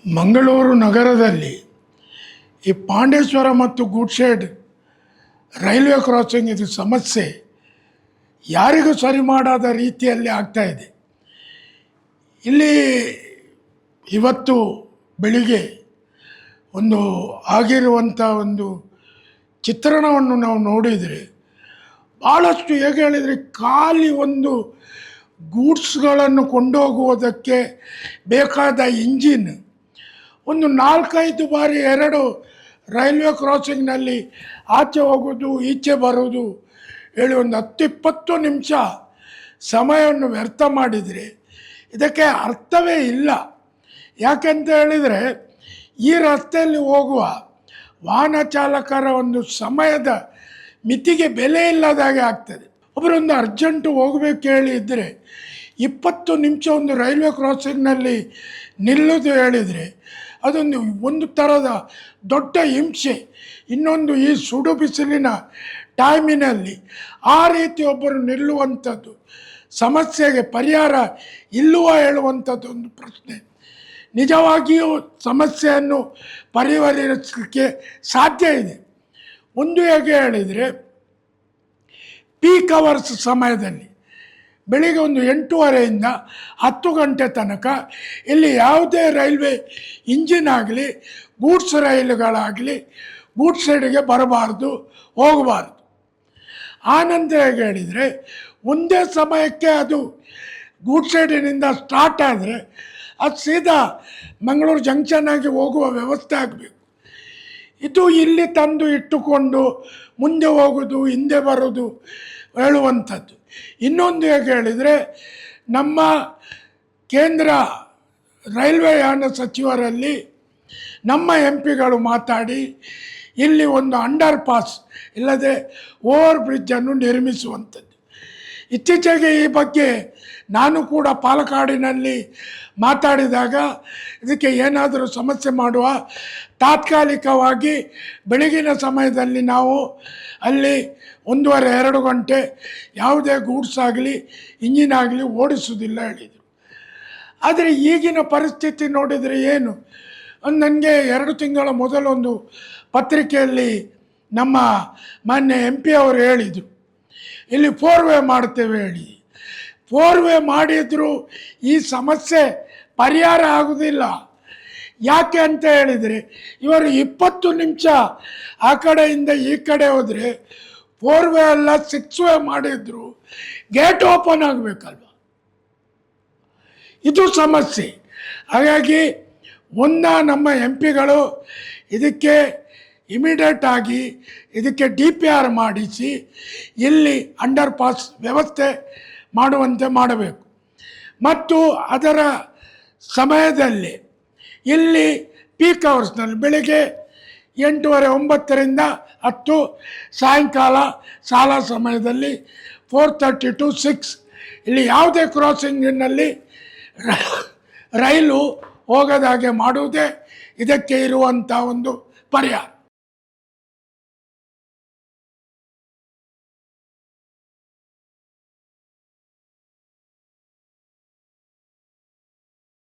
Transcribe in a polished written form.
ಮಂಗಳೂರು ನಗರದಲ್ಲಿ ಈ ಪಾಂಡೇಶ್ವರ ಮತ್ತು ಗೂಡ್ಶೆಡ್ ರೈಲ್ವೆ ಕ್ರಾಸಿಂಗ್ ಇದು ಸಮಸ್ಯೆ ಯಾರಿಗೂ ಸರಿ ಮಾಡಾದ ರೀತಿಯಲ್ಲಿ ಆಗ್ತಾಯಿದೆ. ಇಲ್ಲಿ ಇವತ್ತು ಬೆಳಿಗ್ಗೆ ಒಂದು ಆಗಿರುವಂಥ ಒಂದು ಚಿತ್ರಣವನ್ನು ನಾವು ನೋಡಿದರೆ ಭಾಳಷ್ಟು ಹೇಗೆ ಹೇಳಿದರೆ ಖಾಲಿ ಒಂದು ಗೂಡ್ಸ್ಗಳನ್ನು ಕೊಂಡೋಗುವುದಕ್ಕೆ ಬೇಕಾದ ಇಂಜಿನ್ ಒಂದು 4-5 ಬಾರಿ 2 ರೈಲ್ವೆ ಕ್ರಾಸಿಂಗ್ನಲ್ಲಿ ಆಚೆ ಹೋಗೋದು ಈಚೆ ಬರೋದು ಹೇಳಿ ಒಂದು 10-20 ನಿಮಿಷ ಸಮಯವನ್ನು ವ್ಯರ್ಥ ಮಾಡಿದರೆ ಇದಕ್ಕೆ ಅರ್ಥವೇ ಇಲ್ಲ. ಯಾಕೆಂತ ಹೇಳಿದರೆ ಈ ರಸ್ತೆಯಲ್ಲಿ ಹೋಗುವ ವಾಹನ ಚಾಲಕರ ಒಂದು ಸಮಯದ ಮಿತಿಗೆ ಬೆಲೆ ಇಲ್ಲದಾಗೆ ಆಗ್ತದೆ. ಒಬ್ಬರೊಂದು ಅರ್ಜೆಂಟು ಹೋಗಬೇಕು ಹೇಳಿ ಇದ್ದರೆ 20 ನಿಮಿಷ ಒಂದು ರೈಲ್ವೆ ಕ್ರಾಸಿಂಗ್ನಲ್ಲಿ ನಿಲ್ಲೋದು ಹೇಳಿದರೆ ಒಂದು ಥರದ ದೊಡ್ಡ ಹಿಂಸೆ. ಇನ್ನೊಂದು ಈ ಸುಡು ಬಿಸಿಲಿನ ಟೈಮಿನಲ್ಲಿ ಆ ರೀತಿ ಒಬ್ಬರು ನಿಲ್ಲುವಂಥದ್ದು ಸಮಸ್ಯೆಗೆ ಪರಿಹಾರ ಇಲ್ಲವ ಹೇಳುವಂಥದ್ದು ಒಂದು ಪ್ರಶ್ನೆ. ನಿಜವಾಗಿಯೂ ಸಮಸ್ಯೆಯನ್ನು ಪರಿಹರಿಸಲಿಕ್ಕೆ ಸಾಧ್ಯ ಇದೆ. ಒಂದು ಹೇಗೆ ಹೇಳಿದರೆ ಪೀಕ್ ಅವರ್ಸ್ ಸಮಯದಲ್ಲಿ ಬೆಳಿಗ್ಗೆ ಒಂದು 8:30ಯಿಂದ 10 ಗಂಟೆ ತನಕ ಇಲ್ಲಿ ಯಾವುದೇ ರೈಲ್ವೆ ಇಂಜಿನ್ ಆಗಲಿ ಗೂಡ್ಸ್ ರೈಲುಗಳಾಗಲಿ ಗೂಡ್ಸ್ ಸೈಡಿಗೆ ಬರಬಾರ್ದು, ಹೋಗಬಾರ್ದು. ಆನಂತರ ಹೇಗೆ ಹೇಳಿದರೆ ಒಂದೇ ಸಮಯಕ್ಕೆ ಅದು ಗೂಡ್ಸ್ ಸೈಡಿನಿಂದ ಸ್ಟಾರ್ಟ್ ಆದರೆ ಅದು ಸೀದಾ ಮಂಗಳೂರು ಜಂಕ್ಷನ್ ಆಗಿ ಹೋಗುವ ವ್ಯವಸ್ಥೆ ಆಗಬೇಕು. ಇದು ಇಲ್ಲಿ ತಂದು ಇಟ್ಟುಕೊಂಡು ಮುಂದೆ ಹೋಗೋದು ಹಿಂದೆ ಬರೋದು ಹೇಳುವಂಥದ್ದು. ಇನ್ನೊಂದು ಹೇಗೆ ಹೇಳಿದರೆ ನಮ್ಮ ಕೇಂದ್ರ ರೈಲ್ವೆ ಯಾನ ಸಚಿವರಲ್ಲಿ ನಮ್ಮ MP ಗಳು ಮಾತಾಡಿ ಇಲ್ಲಿ ಒಂದು ಅಂಡರ್ ಪಾಸ್ ಇಲ್ಲದೆ ಓವರ್ ಬ್ರಿಡ್ಜನ್ನು ನಿರ್ಮಿಸುವಂಥದ್ದು. ಇತ್ತೀಚೆಗೆ ಈ ಬಗ್ಗೆ ನಾನು ಕೂಡ ಪಾಲಕ್ಕಾಡಿನಲ್ಲಿ ಮಾತಾಡಿದಾಗ ಇದಕ್ಕೆ ಏನಾದರೂ ಸಮಸ್ಯೆ ಮಾಡುವ, ತಾತ್ಕಾಲಿಕವಾಗಿ ಬೆಳಗಿನ ಸಮಯದಲ್ಲಿ ನಾವು ಅಲ್ಲಿ 1.5-2 ಗಂಟೆ ಯಾವುದೇ ಗೂಡ್ಸ್ ಆಗಲಿ ಇಂಜಿನ್ ಆಗಲಿ ಓಡಿಸೋದಿಲ್ಲ ಹೇಳಿದರು. ಆದರೆ ಈಗಿನ ಪರಿಸ್ಥಿತಿ ನೋಡಿದರೆ ಏನು, ನನಗೆ 2 ತಿಂಗಳ ಮೊದಲೊಂದು ಪತ್ರಿಕೆಯಲ್ಲಿ ನಮ್ಮ ಮಾನ್ಯ MP ಅವರು ಹೇಳಿದರು, ಇಲ್ಲಿ 4 ವೇ ಮಾಡ್ತೇವೆ ಹೇಳಿ. 4 ವೇ ಮಾಡಿದರೂ ಈ ಸಮಸ್ಯೆ ಪರಿಹಾರ ಆಗೋದಿಲ್ಲ. ಯಾಕೆ ಅಂತ ಹೇಳಿದರೆ ಇವರು 20 ನಿಮಿಷ ಆ ಕಡೆಯಿಂದ ಈ ಕಡೆ ಹೋದರೆ 4 ವೇ ಅಲ್ಲ 6 ವೇ ಮಾಡಿದ್ರು ಗೇಟ್ ಓಪನ್ ಆಗಬೇಕಲ್ವ, ಇದು ಸಮಸ್ಯೆ. ಹಾಗಾಗಿ ನಮ್ಮ MP ಗಳು ಇದಕ್ಕೆ ಇಮಿಡಿಯೇಟ್ ಆಗಿ ಇದಕ್ಕೆ DPR ಮಾಡಿಸಿ ಇಲ್ಲಿ ಅಂಡರ್ ಪಾಸ್ ವ್ಯವಸ್ಥೆ ಮಾಡುವಂತೆ ಮಾಡಬೇಕು. ಮತ್ತು ಅದರ ಸಮಯದಲ್ಲಿ ಇಲ್ಲಿ ಪೀಕ್ ಅವರ್ಸ್ನಲ್ಲಿ ಬೆಳಿಗ್ಗೆ 8:30-9ರಿಂದ 10, ಸಾಯಂಕಾಲ ಶಾಲಾ ಸಮಯದಲ್ಲಿ 4:30 to 6 ಇಲ್ಲಿ ಯಾವುದೇ ಕ್ರಾಸಿಂಗಿನಲ್ಲಿ ರೈಲು ಹೋಗದಾಗೆ ಮಾಡುವುದೇ ಇದಕ್ಕೆ ಇರುವಂಥ ಒಂದು ಪರಿಹಾರ.